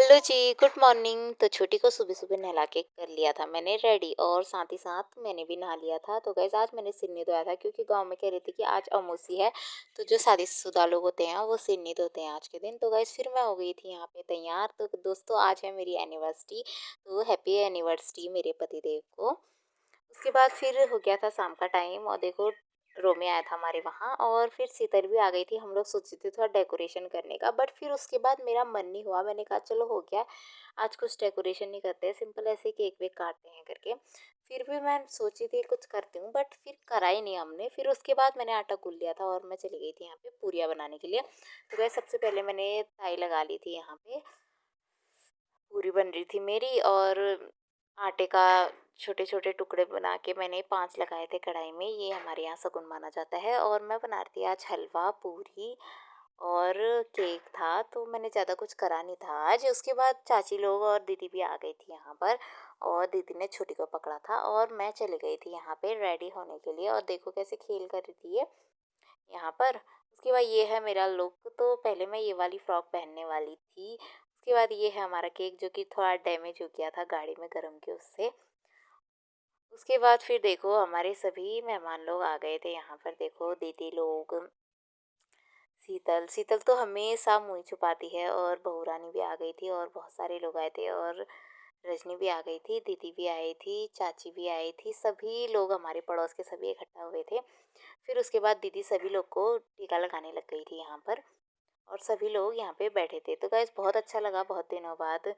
Hello जी, good morning. तो छोटी को सुबह-सुबह नहला के कर लिया था मैंने रेडी और साथ ही साथ मैंने भी नहा लिया था। तो गाइस आज मैंने सिर नहीं धोया था क्योंकि गाँव में कह रही थी कि आज अमावस्या है, तो जो शादीशुदा लोग होते हैं वो सिर नहीं धोते हैं आज के दिन। तो गाइस फिर मैं हो गई थी यहाँ पे तैयार। तो दोस्तों आज है मेरी एनिवर्सरी, तो हैप्पी एनिवर्सरी मेरे पतिदेव को। उसके बाद फिर हो गया था शाम का टाइम और देखो रोमे आया था हमारे वहाँ और फिर शीतल भी आ गई थी। हम लोग सोचे थे थोड़ा डेकोरेशन करने का, बट फिर उसके बाद मेरा मन नहीं हुआ। मैंने कहा चलो हो गया, आज कुछ डेकोरेशन नहीं करते हैं, सिंपल ऐसे केक वेक काटते हैं करके। फिर भी मैं सोची थी कुछ करती हूँ, बट फिर करा ही नहीं हमने। फिर उसके बाद मैंने आटा गूँथ लिया था और मैं चली गई थी यहाँ पे पूरियाँ बनाने के लिए। तो वह सबसे पहले मैंने ताई लगा ली थी यहाँ पे, पूरी बन रही थी मेरी। और आटे का छोटे-छोटे टुकड़े बना के मैंने 5 लगाए थे कढ़ाई में, ये हमारे यहाँ शगुन माना जाता है। और मैं बना रही थी आज हलवा, पूरी और केक था, तो मैंने ज़्यादा कुछ करा नहीं था आज। उसके बाद चाची लोग और दीदी भी आ गई थी यहाँ पर और दीदी ने छोटी को पकड़ा था और मैं चली गई थी यहाँ पे रेडी होने के लिए। और देखो कैसे खेल कर रही थी ये यहाँ पर। उसके बाद ये है मेरा लुक। तो पहले मैं ये वाली फ्रॉक पहनने वाली थी। उसके बाद ये है हमारा केक जो कि थोड़ा डैमेज हो गया था गाड़ी में गरम के उससे। उसके बाद फिर देखो हमारे सभी मेहमान लोग आ गए थे यहाँ पर। देखो दीदी लोग, शीतल शीतल तो हमेशा मुँह छुपाती है और बहू रानी भी आ गई थी और बहुत सारे लोग आए थे। और रजनी भी आ गई थी, दीदी भी आई थी, चाची भी आई थी, सभी लोग हमारे पड़ोस के सभी इकट्ठा हुए थे। फिर उसके बाद दीदी सभी लोग को टीका लगाने लग गई थी यहाँ पर और सभी लोग यहाँ पे बैठे थे। तो गाइस बहुत अच्छा लगा, बहुत दिनों बाद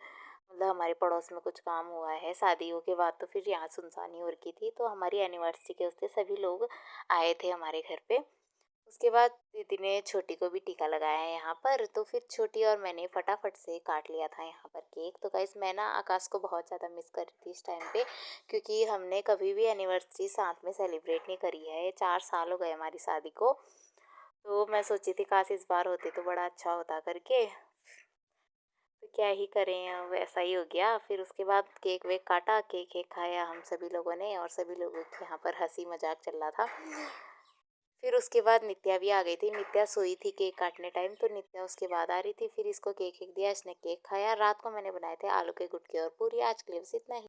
मतलब हमारे पड़ोस में कुछ काम हुआ है। शादियों के बाद तो फिर यहाँ सुनसानी हो रखी थी, तो हमारी एनिवर्सरी के उससे सभी लोग आए थे हमारे घर पे। उसके बाद दीदी ने छोटी को भी टीका लगाया है यहाँ पर। तो फिर छोटी और मैंने फटाफट से काट लिया था यहाँ पर केक। तो गाइस मैं ना आकाश को बहुत ज़्यादा मिस कर रही थी इस टाइम पे, क्योंकि हमने कभी भी एनिवर्सरी साथ में सेलिब्रेट नहीं करी है। 4 साल हो गए हमारी शादी को। तो मैं सोची थी काश इस बार होते तो बड़ा अच्छा होता करके। तो क्या ही करें, अब ऐसा ही हो गया। फिर उसके बाद केक वेक काटा, केक वेक खाया हम सभी लोगों ने और सभी लोगों के यहाँ पर हंसी मजाक चल रहा था। फिर उसके बाद नित्या भी आ गई थी। नित्या सोई थी केक काटने टाइम, तो नित्या उसके बाद आ रही थी। फिर इसको केक वेक दिया, इसने केक खाया। रात को मैंने बनाए थे आलू के गुटके और पूरी। आज के लिए बस इतना ही।